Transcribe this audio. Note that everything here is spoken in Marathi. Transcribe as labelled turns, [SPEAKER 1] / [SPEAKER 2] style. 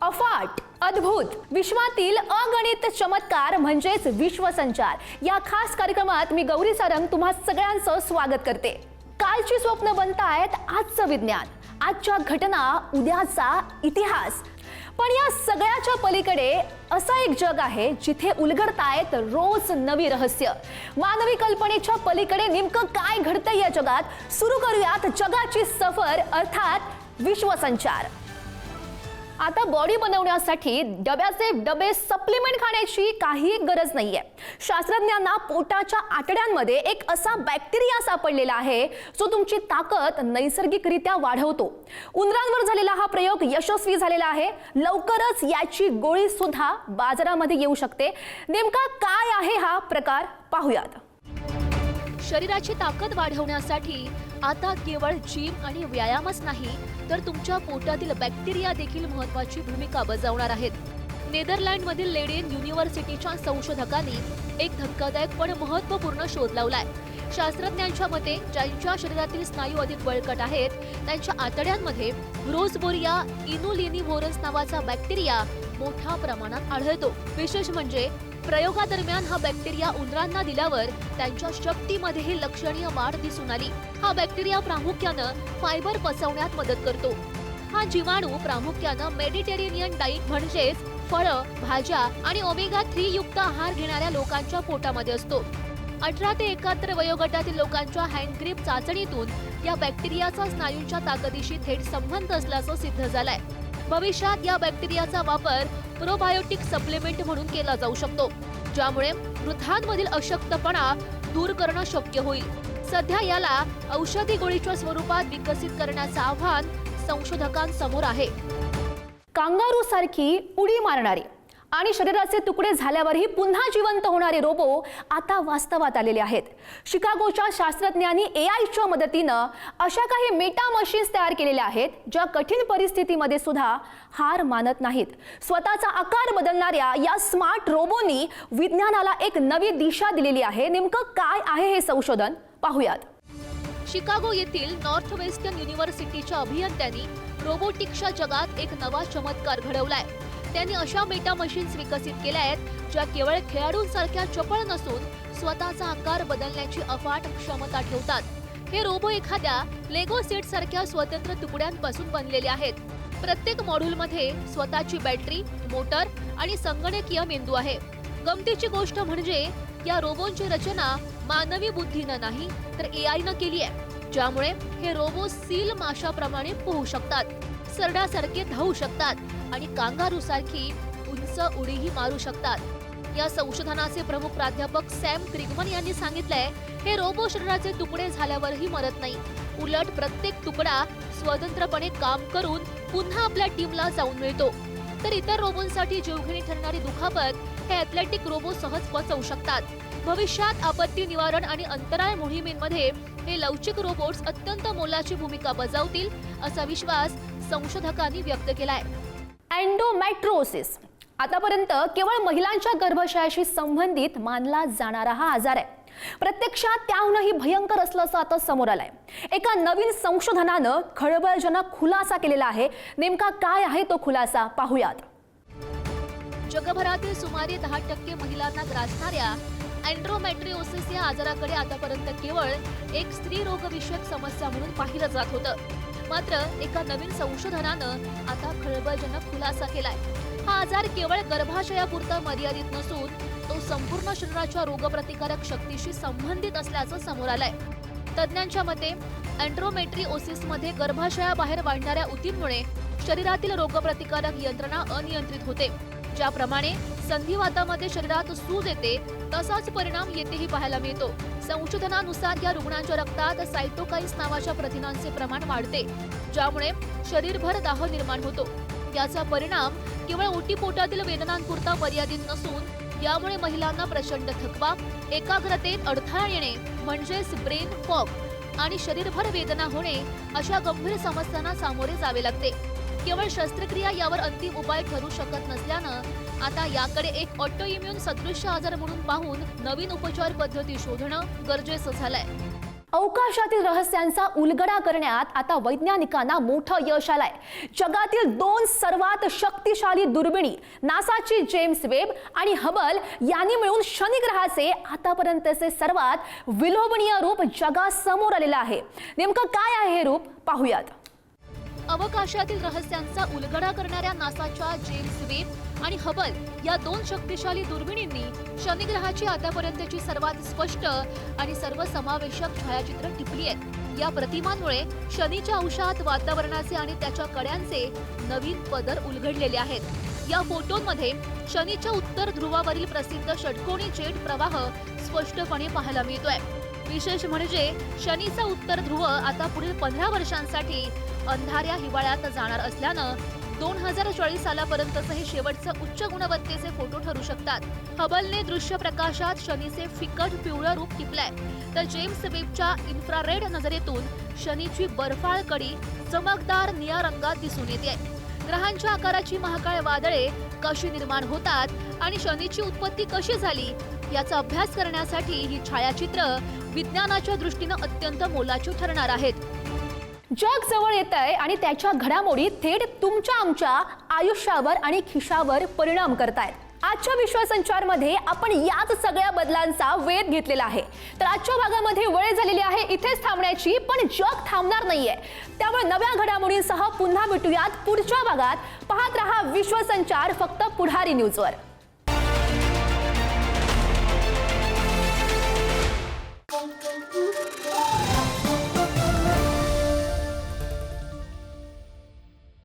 [SPEAKER 1] अफाट, अद्भुत, विश्वातील अगणित चमत्कार म्हणजेच विश्वसंचार या खास कार्यक्रमात मी गौरी सारंग तुम्हा सगळ्यांचं स्वागत करते। कालची स्वप्न बनतायत आजचं विज्ञान, आजच्या घटना उद्याचा इतिहास। पण या सगळ्याच्या पलीकडे असं एक जग आहे जिथे उलगडतायत रोज नवी रहस्य। मानवी कल्पनेच्या पलीकडे नेमकं काय घडतंय या जगात, सुरू करूयात जगाची सफर अर्थात विश्वसंचार। आता बॉडी बनवण्यासाठी डब्याचे डबे सप्लिमेंट खाण्याची काही गरज नाहीये। शास्त्रज्ञांना पोटाच्या आतड्यांमध्ये एक असा बॅक्टेरिया सापडलेला आहे जो तुमची ताकद नैसर्गिकरित्या वाढवतो। उंदरांवर झालेला हा प्रयोग यशस्वी झालेला आहे। लवकरच याची गोळी सुद्धा बाजारामध्ये येऊ शकते। नेमका काय आहे हा प्रकार पाहूयात।
[SPEAKER 2] शरीराची ताकद वाढवण्यासाठी आता केवळ जिम आणि व्यायामच नाही तर तुमच्या पोटातील बॅक्टेरिया देखील महत्त्वाची भूमिका बजावणार आहेत। नेदरलँडमधील लेडेन युनिव्हर्सिटीच्या संशोधकांनी एक धक्कादायक पण महत्त्वपूर्ण शोध लावलाय। शास्त्रज्ञांच्या मते ज्यांच्या शरीरातील स्नायू अधिक बळकट आहेत त्यांच्या आतड्यांमध्ये रोजबोरिया इनुलिनिव्होरस नावाचा बॅक्टेरिया मोठ्या प्रमाणात आढळतो। विशेष म्हणजे प्रयोगादरम्यान हा बॅक्टेरिया उंदरांना दिल्यावर त्यांच्या शक्तीमध्ये लक्षणीय वाढ दिसून आली। हा बॅक्टेरिया प्रामुख्यानं फायबर पचवण्यात मदत करतो। हा जीवाणू प्रामुख्यानं मेडिटेरेनियन डाईट म्हणजेच फळं, भाज्या आणि ओमेगा 3 युक्त आहार घेणाऱ्या लोकांच्या पोटामध्ये असतो। 18 ते 71 वयोगटातील लोकांच्या हँडग्रीप चाचणीतून या बॅक्टेरियाचा स्नायूंच्या ताकदीशी थेट संबंध असल्याचं सिद्ध झालंय। भविष्यात या बॅक्टेरियाचा वापर प्रोबायोटिक सप्लिमेंट म्हणून केला जाऊ शकतो, ज्यामुळे वृद्धांमधील अशक्तपणा दूर करणं शक्य होईल। सध्या याला औषधी गोळीच्या स्वरूपात विकसित करण्याचं आव्हान संशोधकांसमोर आहे।
[SPEAKER 1] कांगारू सारखी उडी मारणारी आणि शरीराचे तुकडे झाल्यावरही पुन्हा जिवंत होणारे रोबो आता वास्तवात आलेले आहेत। शिकागोच्या शास्त्रज्ञांनी एआयच्या मदतीनं अशा काही मेटा मशीन्स तयार केलेल्या आहेत ज्या कठीण परिस्थितीमध्ये सुद्धा हार मानत नाहीत। स्वतःचा आकार बदलणाऱ्या या स्मार्ट रोबोनी विज्ञानाला एक नवी दिशा दिलेली आहे। नेमकं काय आहे हे संशोधन पाहूयात।
[SPEAKER 2] शिकागो येथील नॉर्थ वेस्टर्न युनिव्हर्सिटीच्या अभियंत्यांनी रोबोटिक्सच्या जगात एक नवा चमत्कार घडवलाय। त्यांनी अशा मेटा मशीन्स विकसित केल्या आहेत ज्या केवळ खेळाडूंसारख्या चपळ नसून स्वतःचा आकार बदलण्याची अफाट क्षमता ठेवतात। हे रोबो एखाद्या लेगो सेट सारख्या स्वतंत्र तुकड्यांपासून बनलेले आहेत। प्रत्येक मॉड्यूलमध्ये स्वतःची बॅटरी, मोटर आणि संगणकीय मेंदू आहे। गमतीची गोष्ट म्हणजे या रोबोंची रचना मानवी बुद्धीनं नाही तर एआयनं केली आहे, ज्यामुळे हे रोबो सील माशाप्रमाणे पोहू शकतात, सरड्यासारखे धावू शकतात आणि कांगारू सारखी उंच उडीही मारू शकतात। या संशोधनाचे प्रमुख प्राध्यापक सॅम क्रिगमन यांनी सांगितलंय, हे रोबो शरीराचे तुकडे झाल्यावरही मरत नाही, उलट प्रत्येक तुकडा स्वतंत्रपणे काम करून पुन्हा आपल्या टीमला जाऊन मिळतो। तर इतर रोबोंसाठी जीवघेणी ठरणारी दुखापत हे ॲथलेटिक रोबो सहज पचवू शकतात। भविष्यात आपत्ती निवारण आणि अंतराळ मोहिमेमध्ये हे लवचिक रोबोट्स अत्यंत मोलाची भूमिका बजावतील असा विश्वास संशोधकांनी व्यक्त केलाय।
[SPEAKER 1] एंडोमेट्रियोसिस आतापर्यंत केवळ महिलांच्या गर्भाशयाशी संबंधित मानला जाणारा हा आजार आहे। प्रत्यक्षात त्याहूनही भयंकर असल्याचं आता समोर आलंय। एका नवीन संशोधनानं खळबळजनक खुलासा केलेला आहे। नेमका काय आहे तो खुलासा पाहूयात।
[SPEAKER 2] जगभरातील सुमारे 10% महिलांना ग्रासणाऱ्या एंडोमेट्रियोसिस या आजाराकडे आतापर्यंत केवळ एक स्त्री रोगविषयक समस्या म्हणून पाहिलं जात होतं। मात्र एका नवीन संशोधनानं आता खळबळजनक खुलासा केलाय। हा आजार केवळ गर्भाशयापुरता मर्यादित नसून तो संपूर्ण शरीराच्या रोगप्रतिकारक शक्तीशी संबंधित असल्याचं समोर आलंय। तज्ज्ञांच्या मते एंडोमेट्रियोसिसमध्ये गर्भाशयाबाहेर वाढणाऱ्या ऊतींमुळे शरीरातील रोगप्रतिकारक यंत्रणा अनियंत्रित होते। ज्याप्रमाणे संधिवातामध्ये शरीरात सूज येते तसाच परिणाम येथेही पाहायला मिळतो। संशोधनानुसार या रुग्णांच्या रक्तात सायटोकाइन्स नावाच्या प्रथिनांचे प्रमाण वाढते, ज्यामुळे शरीरभर दाह निर्माण होतो। याचा परिणाम केवळ ओटीपोटातील वेदनांपुरता मर्यादित नसून यामुळे महिलांना प्रचंड थकवा, एकाग्रतेत अडथळा येणे म्हणजेच ब्रेन फॉग आणि शरीरभर वेदना होणे अशा गंभीर समस्यांना सामोरे जावे लागते। केवळ शस्त्रक्रिया यावर अंतिम उपाय ठरू शकत नसल्यानं आता याकडे एक ऑटोइम्यून सदृश्य आजार म्हणून पाहून नवीन उपचार पद्धती शोधणं गरजेचं झालंय।
[SPEAKER 1] अवकाशातील रहस्यांचा उलगडा करण्यात आता वैज्ञानिकांना मोठं यश आलंय. जगातील 2 सर्वात शक्तिशाली दुर्बिणी नासाची जेम्स वेब आणि हबल यांनी मिळून शनी ग्रहाचे आतापर्यंतचे सर्वात विलोभनीय रूप जगासमोर आलेलं आहे. नेमकं काय आहे हे रूप पाहूयात.
[SPEAKER 2] अवकाशातील रहस्यांचा उलगडा करणाऱ्या नासाच्या जेम्स वेब आणि हबल या 2 शक्तिशाली दुर्बिणींनी शनी ग्रहाची आतापर्यंतची सर्वात स्पष्ट आणि सर्वसमावेशक छायाचित्र टिपली आहेत. या प्रतिमांमुळे शनीच्या अंशात वातावरणाचे आणि त्याच्या कड्यांचे नवीन पदर उलगडलेले आहेत. या फोटोंमध्ये शनीच्या उत्तर ध्रुवावरील प्रसिद्ध षटकोनी जेट प्रवाह स्पष्टपणे पाहायला मिळतोय. विशेष म्हणजे शनीचा उत्तर ध्रुव आता पुढील 15 वर्षांसाठी अंधाऱ्या हिवाळ्यात जाणार असल्यानं 2040 सालापर्यंतचे हे शेवटचं उच्च गुणवत्तेचे फोटो ठरू शकतात. हबलने दृश्य प्रकाशात शनीचे फिकट पिवळं रूप टिपलंय, तर जेम्स वेबच्या इन्फ्रारेड नजरेतून शनीची बर्फाळ कडी चमकदार निळ्या रंगात दिसून येते. ग्रहांच्या आकाराची महाकाय वादळे कशी निर्माण होतात आणि शनीची उत्पत्ती कशी झाली याचा अभ्यास करण्यासाठी ही छायाचित्र विज्ञानाच्या दृष्टीनं अत्यंत मोलाची ठरणार आहेत.
[SPEAKER 1] जग जवळ येतंय आणि त्याच्या घडामोडी थेट तुमच्या आमच्या आयुष्यावर आणि खिशावर परिणाम करतायत. आजच्या विश्वसंचारमध्ये आपण याच सगळ्या बदलांचा वेध घेतलेला आहे. तर आजच्या भागामध्ये वेळ झालेली आहे इथेच थांबण्याची, पण जग थांबणार नाहीये. त्यामुळे नव्या घडामोडींसह पुन्हा भेटूयात पुढच्या भागात. पाहत रहा विश्वसंचार फक्त पुढारी न्यूजवर.